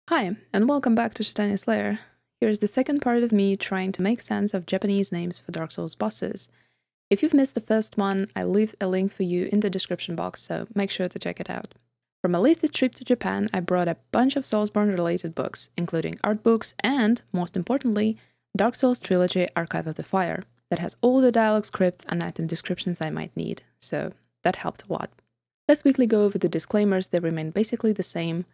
Hi, and welcome back to Dragonslayer. Here's the second part of me trying to make sense of Japanese names for Dark Souls bosses. If you've missed the first one, I leave a link for you in the description box, so make sure to check it out. From a latest trip to Japan, I brought a bunch of Soulsborne-related books, including art books and, most importantly, Dark Souls Trilogy Archive of the Fire, that has all the dialogue scripts and item descriptions I might need, so that helped a lot. Let's quickly go over the disclaimers. They remain basically the same.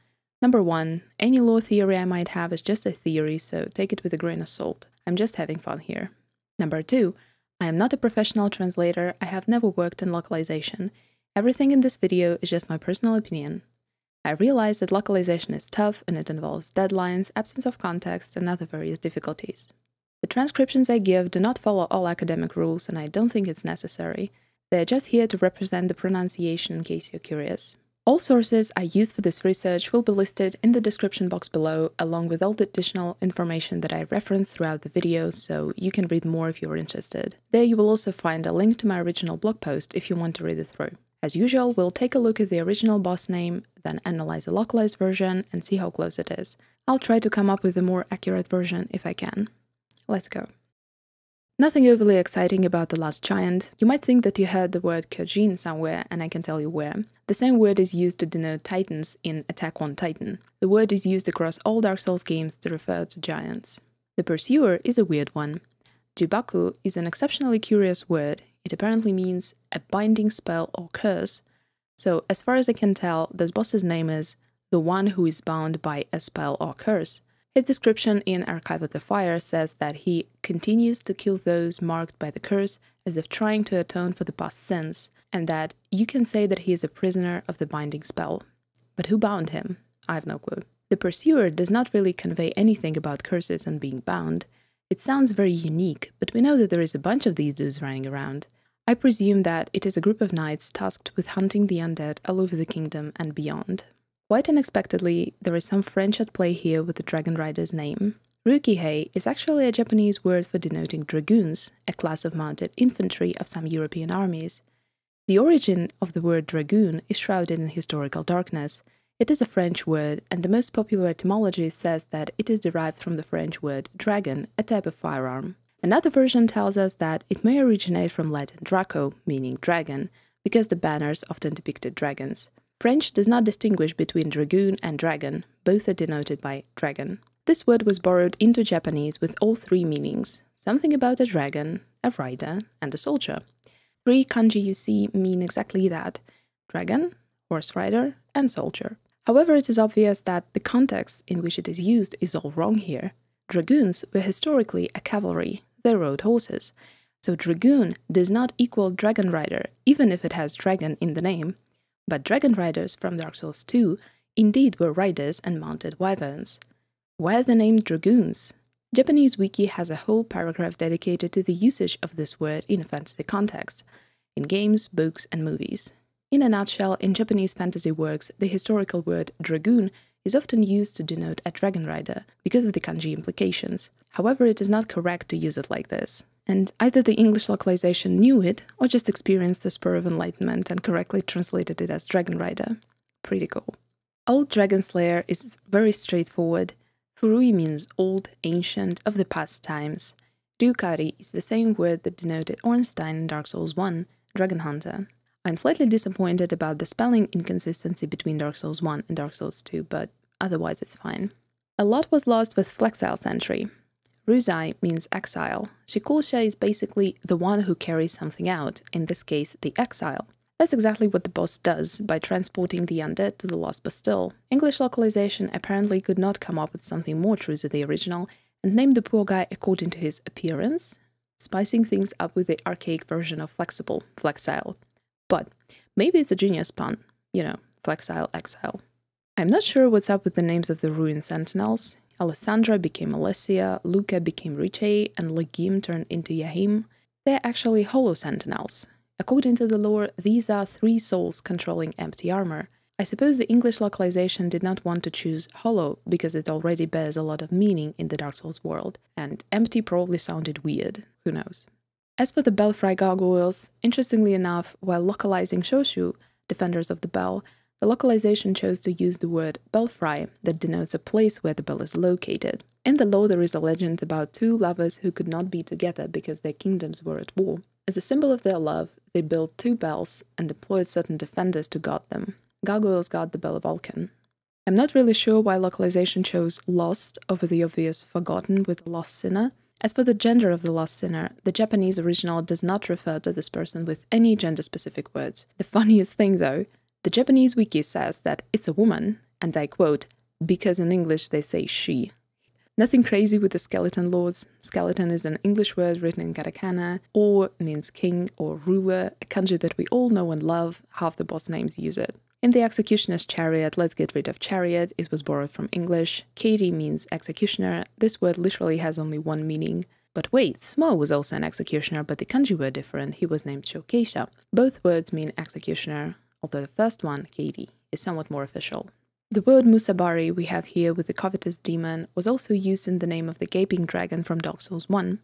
Number 1, any lore theory I might have is just a theory, so take it with a grain of salt. I'm just having fun here. Number 2, I am not a professional translator, I have never worked in localization. Everything in this video is just my personal opinion. I realize that localization is tough and it involves deadlines, absence of context, and other various difficulties. The transcriptions I give do not follow all academic rules, and I don't think it's necessary. They are just here to represent the pronunciation in case you're curious. All sources I used for this research will be listed in the description box below, along with all the additional information that I referenced throughout the video, so you can read more if you're interested. There you will also find a link to my original blog post if you want to read it through. As usual, we'll take a look at the original boss name, then analyze the localized version and see how close it is. I'll try to come up with a more accurate version if I can. Let's go. Nothing overly exciting about the last giant. You might think that you heard the word Kyojin somewhere, and I can tell you where. The same word is used to denote titans in Attack on Titan. The word is used across all Dark Souls games to refer to giants. The Pursuer is a weird one. Jubaku is an exceptionally curious word. It apparently means a binding spell or curse. So, as far as I can tell, this boss's name is the one who is bound by a spell or curse. His description in Archive of the Fire says that he continues to kill those marked by the curse as if trying to atone for the past sins, and that you can say that he is a prisoner of the binding spell. But who bound him? I have no clue. The Pursuer does not really convey anything about curses and being bound. It sounds very unique, but we know that there is a bunch of these dudes running around. I presume that it is a group of knights tasked with hunting the undead all over the kingdom and beyond. Quite unexpectedly, there is some French at play here with the Dragonrider's name. Ryukihei is actually a Japanese word for denoting dragoons, a class of mounted infantry of some European armies. The origin of the word dragoon is shrouded in historical darkness. It is a French word, and the most popular etymology says that it is derived from the French word dragon, a type of firearm. Another version tells us that it may originate from Latin draco, meaning dragon, because the banners often depicted dragons. French does not distinguish between dragoon and dragon, both are denoted by dragon. This word was borrowed into Japanese with all three meanings, something about a dragon, a rider, and a soldier. 3 kanji you see mean exactly that: dragon, horse rider, and soldier. However, it is obvious that the context in which it is used is all wrong here. Dragoons were historically a cavalry, they rode horses. So dragoon does not equal Dragonrider, even if it has dragon in the name. But Dragonriders from Dark Souls 2 indeed were riders and mounted wyverns. Why are they named dragoons? Japanese wiki has a whole paragraph dedicated to the usage of this word in a fantasy context, in games, books, and movies. In a nutshell, in Japanese fantasy works, the historical word dragoon is often used to denote a Dragonrider because of the kanji implications. However, it is not correct to use it like this. And either the English localization knew it, or just experienced the spur of enlightenment and correctly translated it as Dragonrider. Pretty cool. Old Dragonslayer is very straightforward. Furui means old, ancient, of the past times. Ryukari is the same word that denoted Ornstein in Dark Souls 1, Dragon Hunter. I'm slightly disappointed about the spelling inconsistency between Dark Souls 1 and Dark Souls 2, but otherwise it's fine. A lot was lost with Flexile Sentry. Ruzai means exile. Shikosha is basically the one who carries something out, in this case the exile. That's exactly what the boss does by transporting the undead to the Lost Bastille. English localization apparently could not come up with something more true to the original, and named the poor guy according to his appearance, spicing things up with the archaic version of flexible, Flexile. But maybe it's a genius pun, Flexile exile. I'm not sure what's up with the names of the ruined Sentinels. Alessandra became Alessia, Luca became Riche, and Legim turned into Yahim. They're actually Hollow Sentinels. According to the lore, these are 3 souls controlling empty armor. I suppose the English localization did not want to choose Hollow because it already bears a lot of meaning in the Dark Souls world, and empty probably sounded weird, who knows. As for the Belfry Gargoyles, interestingly enough, while localizing Shoshu, Defenders of the Bell, The localization chose to use the word Belfry that denotes a place where the bell is located. In the lore there is a legend about two lovers who could not be together because their kingdoms were at war. As a symbol of their love, they built two bells and employed certain defenders to guard them. Gargoyles guard the Bell of Vulcan. I'm not really sure why localization chose lost over the obvious forgotten with lost sinner. As for the gender of the lost sinner, the Japanese original does not refer to this person with any gender-specific words. The funniest thing though, the Japanese wiki says that it's a woman, and I quote, because in English they say she. Nothing crazy with the skeleton lords. Skeleton is an English word written in katakana, or means king or ruler, a kanji that we all know and love. Half the boss names use it. In the Executioner's Chariot, let's get rid of Chariot, it was borrowed from English. Katie means executioner, this word literally has only one meaning. But wait, Smo was also an executioner, but the kanji were different, he was named Shokeisha. Both words mean executioner, although the first one, Katie, is somewhat more official. The word Musabari we have here with the Covetous Demon was also used in the name of the Gaping Dragon from Dark Souls 1.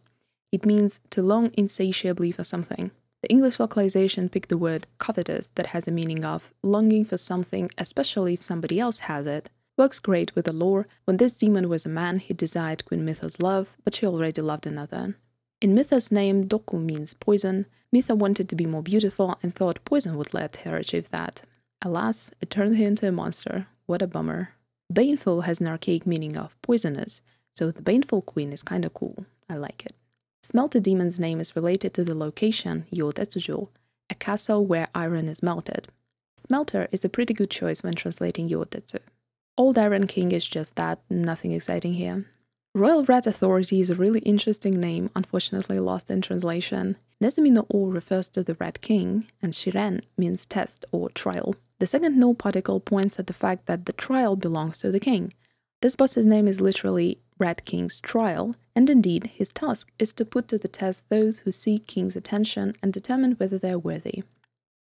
It means to long insatiably for something. The English localization picked the word covetous that has a meaning of longing for something, especially if somebody else has it. Works great with the lore. When this demon was a man, he desired Queen Mytha's love, but she already loved another. In Mytha's name, Doku means poison. Mytha wanted to be more beautiful and thought poison would let her achieve that. Alas, it turned her into a monster. What a bummer. Baneful has an archaic meaning of poisonous, so the Baneful Queen is kinda cool. I like it. Smelter Demon's name is related to the location, Yotetsujo, a castle where iron is melted. Smelter is a pretty good choice when translating Yotetsu. Old Iron King is just that, nothing exciting here. Royal Rat Authority is a really interesting name, unfortunately lost in translation. Nezumi no O refers to the Rat King, and Shiren means test or trial. The second no particle points at the fact that the trial belongs to the king. This boss's name is literally Rat King's Trial, and indeed his task is to put to the test those who seek King's attention and determine whether they are worthy.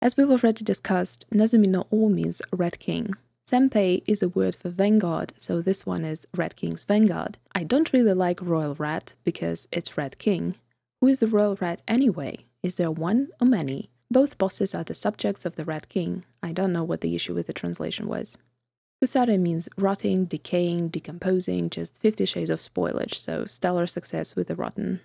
As we've already discussed, Nezumi no O means Rat King. Senpai is a word for Vanguard, so this one is Rat King's Vanguard. I don't really like Royal Rat because it's Rat King. Who is the Royal Rat anyway? Is there one or many? Both bosses are the subjects of the Rat King. I don't know what the issue with the translation was. Kusare means rotting, decaying, decomposing, just 50 shades of spoilage, so stellar success with the rotten.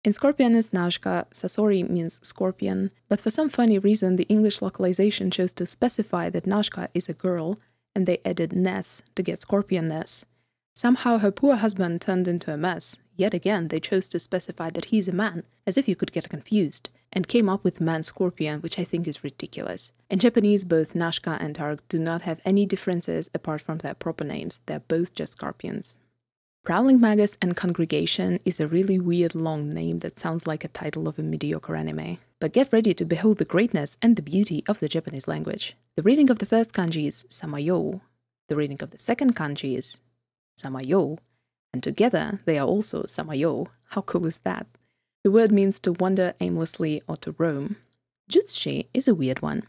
In Scorpioness Najka, Sasori means scorpion, but for some funny reason the English localization chose to specify that Najka is a girl, and they added Ness to get Scorpioness. Somehow her poor husband turned into a mess. Yet again they chose to specify that he's a man, as if you could get confused, and came up with man scorpion, which I think is ridiculous. In Japanese, both Najka and Targ do not have any differences apart from their proper names, they're both just scorpions. Prowling Magus and Congregation is a really weird long name that sounds like a title of a mediocre anime. But get ready to behold the greatness and the beauty of the Japanese language. The reading of the first kanji is Samayo, the reading of the second kanji is Samayo, and together they are also Samayo. How cool is that? The word means to wander aimlessly or to roam. Jutsushi is a weird one.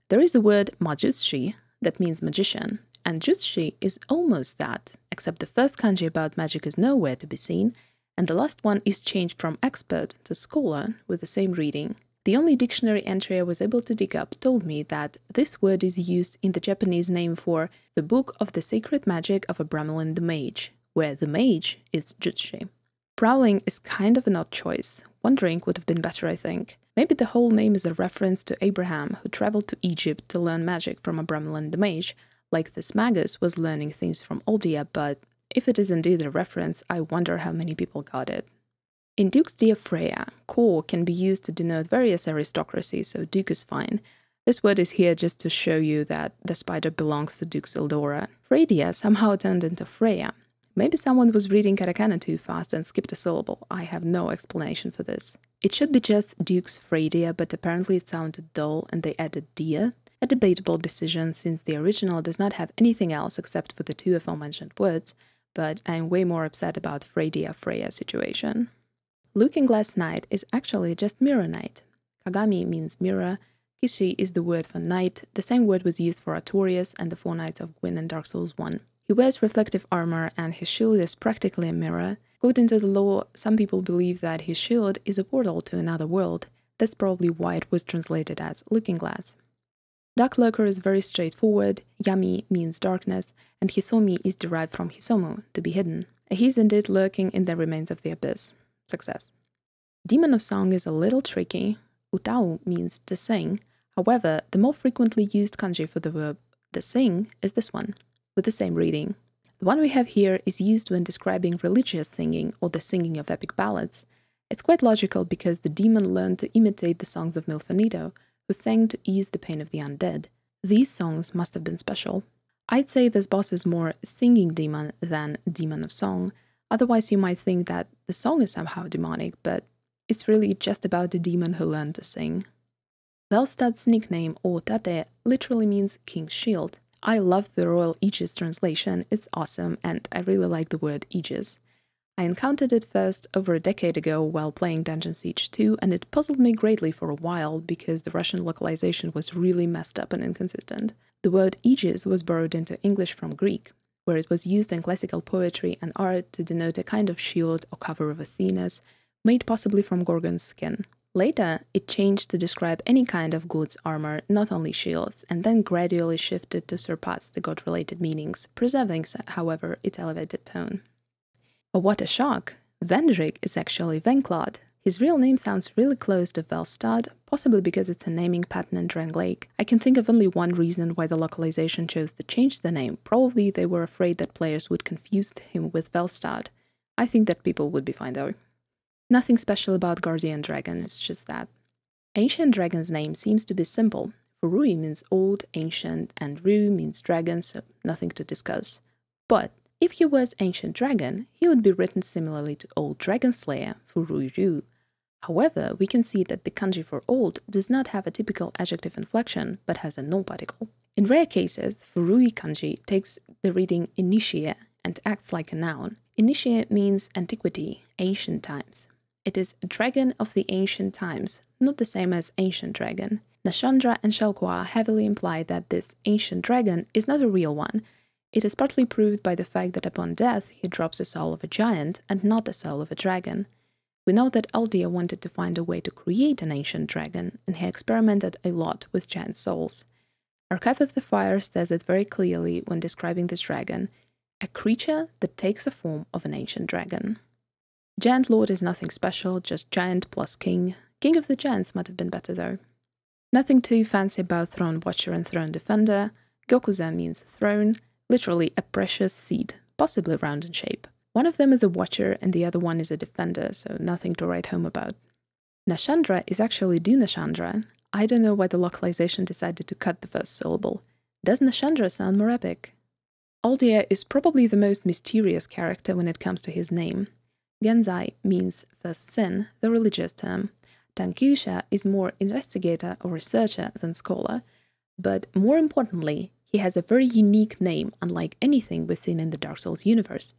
There is the word Majutsushi that means magician, and Jutsushi is almost that, except the first kanji about magic is nowhere to be seen, and the last one is changed from expert to scholar with the same reading. The only dictionary entry I was able to dig up told me that this word is used in the Japanese name for the Book of the Sacred Magic of Abramelin the Mage, where the mage is Jutsushi. Prowling is kind of an odd choice. Wandering would have been better, I think. Maybe the whole name is a reference to Abraham, who traveled to Egypt to learn magic from Abramelin the Mage, like this Magus was learning things from Aldia, but if it is indeed a reference, I wonder how many people got it. In Duke's Dear Freya, Ko can be used to denote various aristocracies, so Duke is fine. This word is here just to show you that the spider belongs to Duke's Eldora. Freja somehow turned into Freya. Maybe someone was reading katakana too fast and skipped a syllable. I have no explanation for this. It should be just Duke's Freya, but apparently it sounded dull and they added dear. A debatable decision since the original does not have anything else except for the two aforementioned words, but I'm way more upset about Freya situation. Looking Glass Knight is actually just Mirror Knight. Kagami means mirror, Kishi is the word for knight, the same word was used for Artorias and the four knights of Gwyn in Dark Souls 1. He wears reflective armor and his shield is practically a mirror. According to the lore, some people believe that his shield is a portal to another world. That's probably why it was translated as Looking Glass. Darklurker is very straightforward, Yami means darkness, and Hisomi is derived from Hisomu, to be hidden. He is indeed lurking in the remains of the abyss. Success. Demon of Song is a little tricky. Utao means to sing. However, the more frequently used kanji for the verb to sing is this one, with the same reading. The one we have here is used when describing religious singing or the singing of epic ballads. It's quite logical because the demon learned to imitate the songs of Milfanito, who sang to ease the pain of the undead. These songs must have been special. I'd say this boss is more singing demon than demon of song, otherwise you might think that the song is somehow demonic, but it's really just about the demon who learned to sing. Veldtadt's nickname, or Tate, literally means King's Shield. I love the Royal Aegis translation, it's awesome, and I really like the word Aegis. I encountered it first over a decade ago while playing Dungeon Siege 2, and it puzzled me greatly for a while because the Russian localization was really messed up and inconsistent. The word Aegis was borrowed into English from Greek, where it was used in classical poetry and art to denote a kind of shield or cover of Athena's, made possibly from Gorgon's skin. Later, it changed to describe any kind of god's armor, not only shields, and then gradually shifted to surpass the god-related meanings, preserving, however, its elevated tone. Oh, what a shock! Vendrick is actually Venguard. His real name sounds really close to Veldtadt, possibly because it's a naming pattern in Drangleic. I can think of only one reason why the localization chose to change the name. Probably they were afraid that players would confuse him with Veldtadt. I think that people would be fine though. Nothing special about Guardian Dragon, it's just that. Ancient Dragon's name seems to be simple. Furui means old, ancient, and Ru means dragon, so nothing to discuss. But if he was Ancient Dragon, he would be written similarly to Old Dragonslayer, Furui Ru. However, we can see that the kanji for old does not have a typical adjective inflection, but has a no particle. In rare cases, Furui kanji takes the reading Initiate and acts like a noun. Initiate means antiquity, ancient times. It is Dragon of the Ancient Times, not the same as Ancient Dragon. Nashandra and Shelkwa heavily imply that this Ancient Dragon is not a real one. It is partly proved by the fact that upon death he drops a soul of a giant and not a soul of a dragon. We know that Aldia wanted to find a way to create an ancient dragon, and he experimented a lot with giant souls. Archive of the Fire says it very clearly when describing this dragon, a creature that takes the form of an ancient dragon. Giant Lord is nothing special, just giant plus king. King of the Giants might have been better though. Nothing too fancy about Throne Watcher and Throne Defender. Gokuza means throne, literally a precious seed, possibly round in shape. One of them is a Watcher and the other one is a Defender, so nothing to write home about. Nashandra is actually Du Nashandra. I don't know why the localization decided to cut the first syllable. Does Nashandra sound more epic? Aldia is probably the most mysterious character when it comes to his name. Genzai means first sin, the religious term. Tankyusha is more investigator or researcher than scholar, but more importantly, he has a very unique name, unlike anything we've seen in the Dark Souls universe.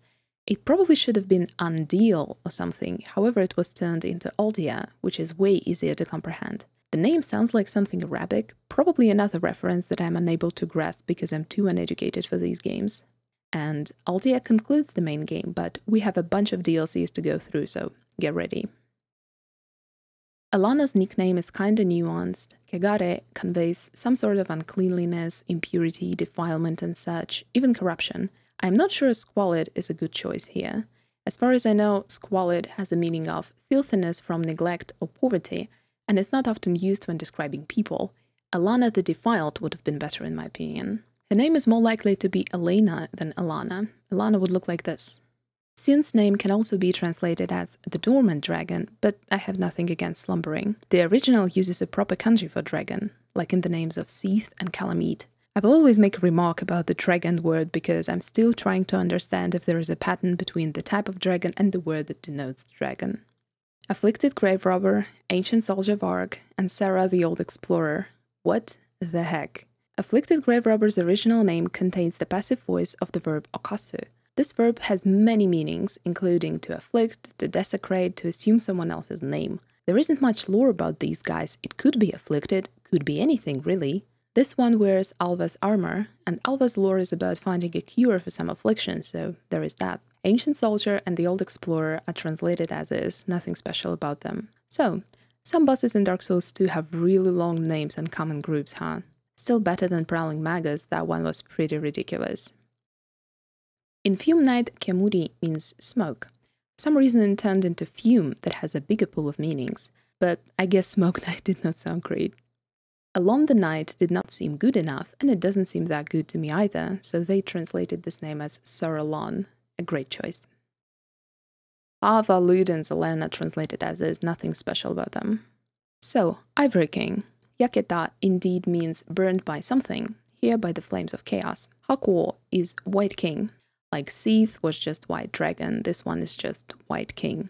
It probably should have been Undeal or something, however it was turned into Aldia, which is way easier to comprehend. The name sounds like something Arabic, probably another reference that I'm unable to grasp because I'm too uneducated for these games. And Aldia concludes the main game, but we have a bunch of DLCs to go through, so get ready. Elana's nickname is kinda nuanced. Kagare conveys some sort of uncleanliness, impurity, defilement and such, even corruption. I'm not sure Squalid is a good choice here. As far as I know, Squalid has the meaning of filthiness from neglect or poverty, and it's not often used when describing people. Elana the Defiled would have been better in my opinion. Her name is more likely to be Elena than Elana. Elana would look like this. Sin's name can also be translated as the Dormant Dragon, but I have nothing against Slumbering. The original uses a proper kanji for dragon, like in the names of Seath and Calamite. I will always make a remark about the dragon word because I'm still trying to understand if there is a pattern between the type of dragon and the word that denotes the dragon. Afflicted Graverobber, Ancient Soldier Varg, and Sarah the Old Explorer. What the heck? Afflicted Graverobber's original name contains the passive voice of the verb okasu. This verb has many meanings, including to afflict, to desecrate, to assume someone else's name. There isn't much lore about these guys. It could be afflicted, could be anything really. This one wears Alva's armor, and Alva's lore is about finding a cure for some affliction, so there is that. Ancient Soldier and the Old Explorer are translated as is, nothing special about them. So, some bosses in Dark Souls 2 have really long names and common groups, huh? Still better than Prowling Magus, that one was pretty ridiculous. In Fume Knight, Kemuri means smoke. For some reason it turned into fume that has a bigger pool of meanings, but I guess Smoke Knight did not sound great. Alon the Knight did not seem good enough, and it doesn't seem that good to me either, so they translated this name as Sir Alon, a great choice. Ava Luden's Elana translated as there's nothing special about them. So, Ivory King. Yaketa indeed means burned by something, here by the flames of chaos. Hakuo is White King. Like Seath was just White Dragon, this one is just White King.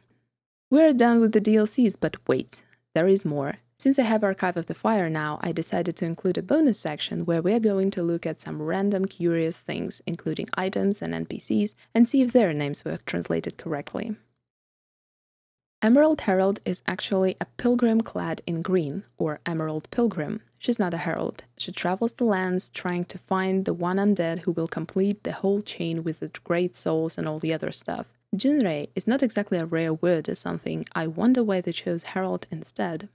We're done with the DLCs, but wait, there is more. Since I have Archive of the Fire now, I decided to include a bonus section where we're going to look at some random curious things, including items and NPCs, and see if their names were translated correctly. Emerald Herald is actually a pilgrim clad in green, or Emerald Pilgrim. She's not a herald. She travels the lands trying to find the one undead who will complete the whole chain with the great souls and all the other stuff. Junrei is not exactly a rare word or something. I wonder why they chose herald instead.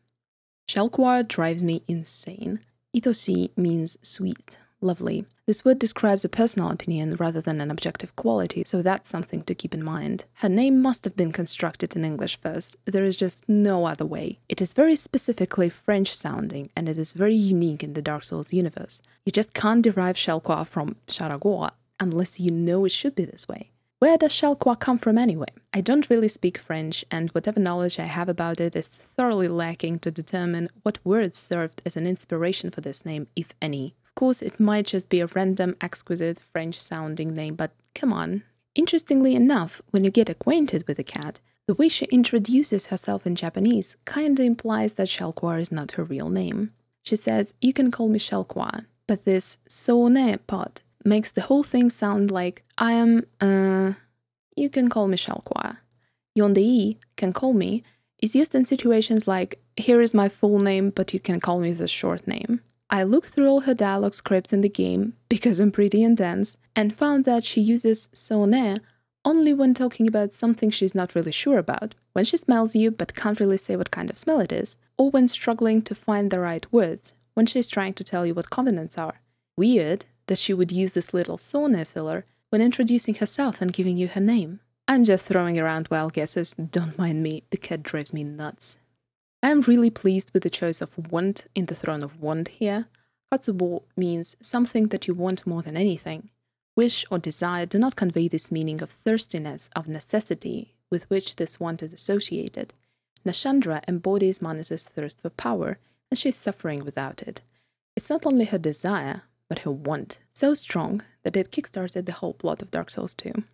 Shelquar drives me insane. Itoshi means sweet, lovely. This word describes a personal opinion rather than an objective quality, so that's something to keep in mind. Her name must have been constructed in English first. There is just no other way. It is very specifically French sounding, and it is very unique in the Dark Souls universe. You just can't derive Shelquar from Charagua unless you know it should be this way. Where does Shelquar come from anyway? I don't really speak French, and whatever knowledge I have about it is thoroughly lacking to determine what words served as an inspiration for this name, if any. Of course, it might just be a random, exquisite, French-sounding name, but come on. Interestingly enough, when you get acquainted with the cat, the way she introduces herself in Japanese kinda implies that Shelquar is not her real name. She says, "You can call me Shelquar," but this "soone" part makes the whole thing sound like I am, you can call me Shelquar. Yondei, can call me, is used in situations like, here is my full name, but you can call me the short name. I looked through all her dialogue scripts in the game, because I'm pretty intense, and found that she uses soone only when talking about something she's not really sure about, when she smells you but can't really say what kind of smell it is, or when struggling to find the right words, when she's trying to tell you what covenants are. Weird that she would use this little soone filler when introducing herself and giving you her name. I'm just throwing around wild guesses, don't mind me, the cat drives me nuts. I am really pleased with the choice of want in the Throne of Want here. Katsubo means something that you want more than anything. Wish or desire do not convey this meaning of thirstiness, of necessity, with which this want is associated. Nashandra embodies Manas's thirst for power, and she's suffering without it. It's not only her desire, but her want, so strong that it kickstarted the whole plot of Dark Souls 2.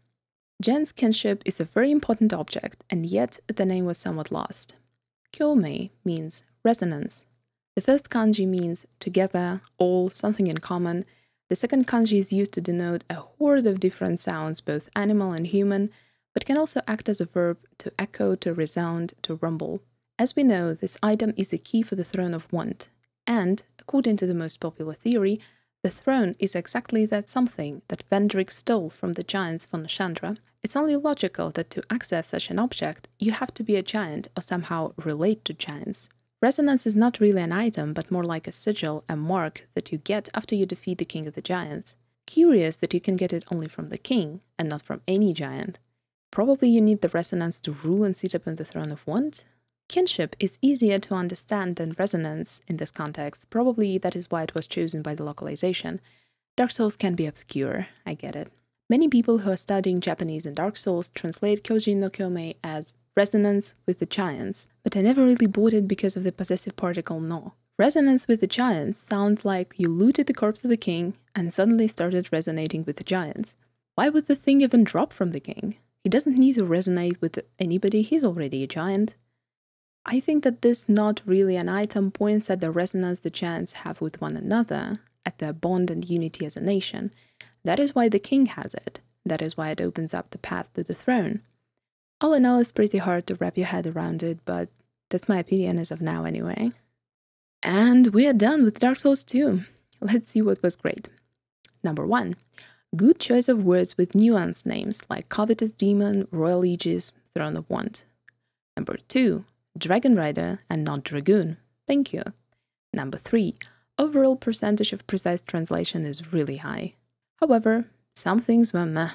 Jen's kinship is a very important object, and yet the name was somewhat lost. Kyomei means resonance. The first kanji means together, all, something in common. The second kanji is used to denote a horde of different sounds, both animal and human, but can also act as a verb to echo, to resound, to rumble. As we know, this item is a key for the Throne of Want, and, according to the most popular theory, the throne is exactly that something that Vendrick stole from the giants for Nashandra. It's only logical that to access such an object, you have to be a giant or somehow relate to giants. Resonance is not really an item, but more like a sigil, a mark that you get after you defeat the king of the giants. Curious that you can get it only from the king, and not from any giant. Probably you need the resonance to rule and sit up in the Throne of Want? Kinship is easier to understand than resonance in this context, probably that is why it was chosen by the localization. Dark Souls can be obscure, I get it. Many people who are studying Japanese in Dark Souls translate Kyojin no Kyomei as resonance with the giants, but I never really bought it because of the possessive particle no. Resonance with the giants sounds like you looted the corpse of the king and suddenly started resonating with the giants. Why would the thing even drop from the king? He doesn't need to resonate with anybody, he's already a giant. I think that this not really an item points at the resonance the giants have with one another, at their bond and unity as a nation. That is why the king has it. That is why it opens up the path to the throne. All in all, it's pretty hard to wrap your head around it, but that's my opinion as of now anyway. And we are done with Dark Souls 2. Let's see what was great. Number 1. Good choice of words with nuanced names like Covetous Demon, Royal Aegis, Throne of Want. Number 2. Dragonrider and not Dragoon. Thank you. Number 3. overall percentage of precise translation is really high. However, some things were meh.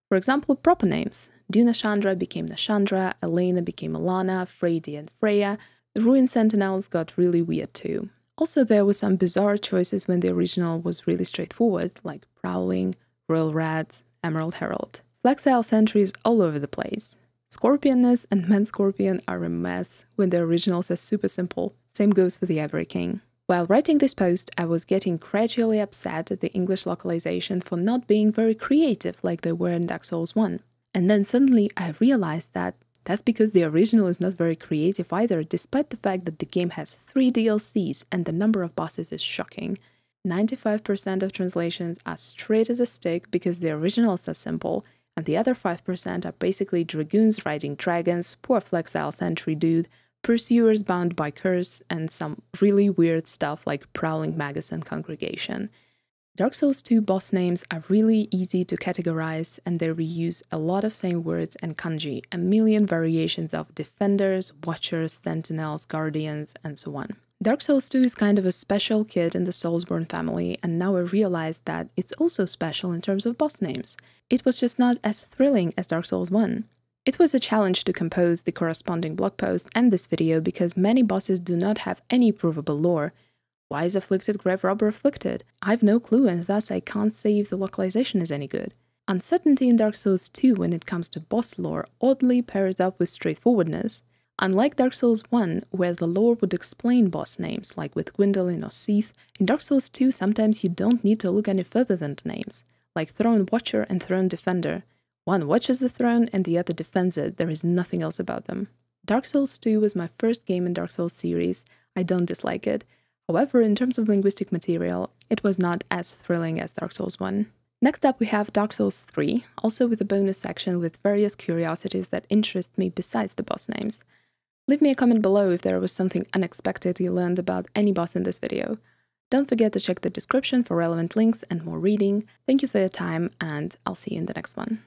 For example, proper names. Nashandra became Nashandra, Elana became Elana, Freja and Freja. The ruined Sentinels got really weird too. Also, there were some bizarre choices when the original was really straightforward, like Prowling, Royal Rat, Emerald Herald. Flexile Sentry is all over the place. Scorpioness and Man Scorpion are a mess when the originals are super simple. Same goes for the Ivory King. While writing this post, I was getting gradually upset at the English localization for not being very creative like they were in Dark Souls 1. And then suddenly I realized that that's because the original is not very creative either, despite the fact that the game has 3 DLCs and the number of bosses is shocking. 95% of translations are straight as a stick because the originals are simple, and the other 5% are basically dragoons riding dragons, poor Flexile Sentry dude, pursuers bound by curse, and some really weird stuff like Prowling, Magus, and Congregation. Dark Souls 2 boss names are really easy to categorize, and they reuse a lot of same words and kanji, a million variations of defenders, watchers, sentinels, guardians, and so on. Dark Souls 2 is kind of a special kid in the Soulsborne family, and now I realized that it's also special in terms of boss names. It was just not as thrilling as Dark Souls 1. It was a challenge to compose the corresponding blog post and this video because many bosses do not have any provable lore. Why is Afflicted Graverobber afflicted? I've no clue, and thus I can't say if the localization is any good. Uncertainty in Dark Souls 2 when it comes to boss lore oddly pairs up with straightforwardness. Unlike Dark Souls 1, where the lore would explain boss names, like with Gwendolyn or Seath, in Dark Souls 2 sometimes you don't need to look any further than the names, like Throne Watcher and Throne Defender. One watches the throne and the other defends it, there is nothing else about them. Dark Souls 2 was my first game in Dark Souls series, I don't dislike it. However, in terms of linguistic material, it was not as thrilling as Dark Souls 1. Next up we have Dark Souls 3, also with a bonus section with various curiosities that interest me besides the boss names. Leave me a comment below if there was something unexpected you learned about any boss in this video. Don't forget to check the description for relevant links and more reading. Thank you for your time, and I'll see you in the next one.